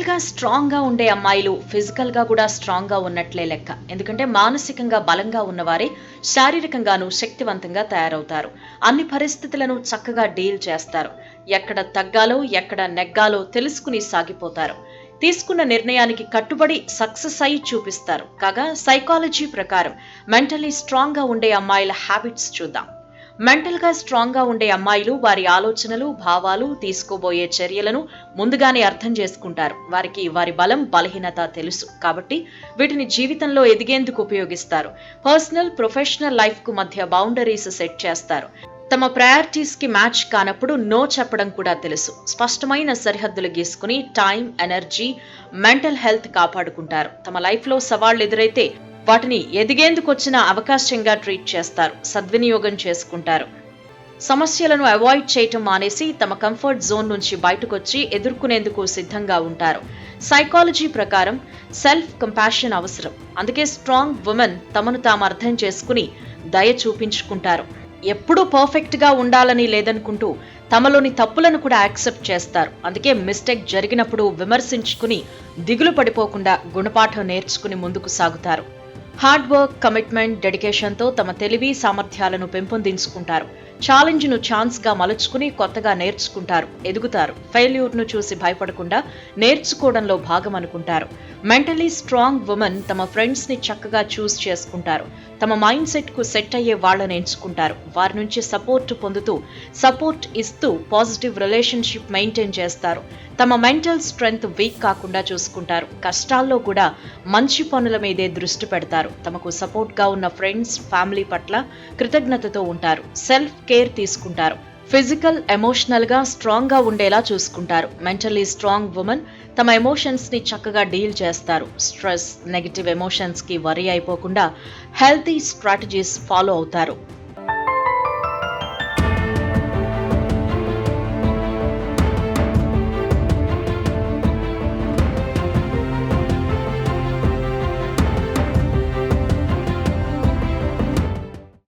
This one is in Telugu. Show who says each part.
Speaker 1: మెంటల్‌గా స్ట్రాంగ్‌గా ఉండే అమ్మాయిలు ఫిజికల్‌గా కూడా స్ట్రాంగ్‌గా ఉన్నట్లే లెక్క. ఎందుకంటే మానసికంగా బలంగా ఉన్నవారే శారీరకంగాను శక్తివంతంగా తయారవుతారు. అన్ని పరిస్థితులను చక్కగా డీల్ చేస్తారు. ఎక్కడ తగ్గాలో, ఎక్కడ నెగ్గాలో తెలుసుకుని సాగిపోతారు. తీసుకున్న నిర్ణయానికి కట్టుబడి సక్సెస్ అయి చూపిస్తారు. కాగా సైకాలజీ ప్రకారం మెంటల్లీ స్ట్రాంగ్‌గా ఉండే అమ్మాయిల హ్యాబిట్స్ చూద్దాం. మెంటల్‌గా స్ట్రాంగ్‌గా ఉండే అమ్మాయిలు వారి ఆలోచనలు, భావాలు, తీసుకోబోయే చర్యలను ముందుగానే అర్థం చేసుకుంటారు. వారికి వారి బలం, బలహీనత తెలుసు. కాబట్టి వీటిని జీవితంలో ఎదిగేందుకు ఉపయోగిస్తారు. పర్సనల్, ప్రొఫెషనల్ లైఫ్‌కు మధ్య బౌండరీస్ సెట్ చేస్తారు. తమ ప్రయారిటీస్‌కి మ్యాచ్ కానప్పుడు నో చెప్పడం కూడా తెలుసు. స్పష్టమైన సరిహద్దులు గీసుకుని టైం, ఎనర్జీ, మెంటల్ హెల్త్ కాపాడుకుంటారు. తమ లైఫ్‌లో సవాళ్లు ఎదురైతే వాటిని ఎదిగేందుకొచ్చిన అవకాశంగా ట్రీట్ చేస్తారు. సద్వినియోగం చేసుకుంటారు. సమస్యలను అవాయిడ్ చేయటం మానేసి తమ కంఫర్ట్ జోన్ నుంచి బయటకొచ్చి ఎదుర్కొనేందుకు సిద్ధంగా ఉంటారు. సైకాలజీ ప్రకారం సెల్ఫ్ కంపాషన్ అవసరం. అందుకే స్ట్రాంగ్ ఉమెన్ తమను తాము అర్థం చేసుకుని దయ చూపించుకుంటారు. ఎప్పుడూ పర్ఫెక్ట్‌గా ఉండాలని లేదనుకుంటూ తమలోని తప్పులను కూడా యాక్సెప్ట్ చేస్తారు. అందుకే మిస్టేక్ జరిగినప్పుడు విమర్శించుకుని దిగులు పడిపోకుండా గుణపాఠం నేర్చుకుని ముందుకు సాగుతారు. హార్డ్ వర్క్, కమిట్మెంట్, డెడికేషన్తో తమ తెలివి, సామర్థ్యాలను పెంపొందించుకుంటారు. ఛాలెంజ్ను ఛాన్స్గా మలుచుకుని కొత్తగా నేర్చుకుంటారు, ఎదుగుతారు. ఫెయిల్యూర్ను చూసి భయపడకుండా నేర్చుకోవడంలో భాగం అనుకుంటారు. మెంటలీ స్ట్రాంగ్ ఉమెన్ తమ ఫ్రెండ్స్ని చక్కగా చూస్ చేసుకుంటారు. తమ మైండ్ సెట్కు సెట్ అయ్యే వాళ్ళని ఎంచుకుంటారు. వారి నుంచి సపోర్ట్ పొందుతూ, సపోర్ట్ ఇస్తూ పాజిటివ్ రిలేషన్షిప్ మెయింటైన్ చేస్తారు. తమ మెంటల్ స్ట్రెంగ్త్ వీక్ కాకుండా చూసుకుంటారు. కష్టాల్లో కూడా మంచి పనుల మీదే దృష్టి పెడతారు. తమకు సపోర్ట్గా ఉన్న ఫ్రెండ్స్, ఫ్యామిలీ పట్ల కృతజ్ఞతతో ఉంటారు. సెల్ఫ్ కేర్ తీసుకుంటారు. ఫిజికల్, ఎమోషనల్గా స్ట్రాంగ్గా ఉండేలా చూసుకుంటారు. మెంటల్లీ స్ట్రాంగ్ ఉమెన్ తమ ఎమోషన్స్ని చక్కగా డీల్ చేస్తారు. స్ట్రెస్, నెగిటివ్ ఎమోషన్స్కి వరీ అయిపోకుండా హెల్తీ స్ట్రాటజీస్ ఫాలో అవుతారు.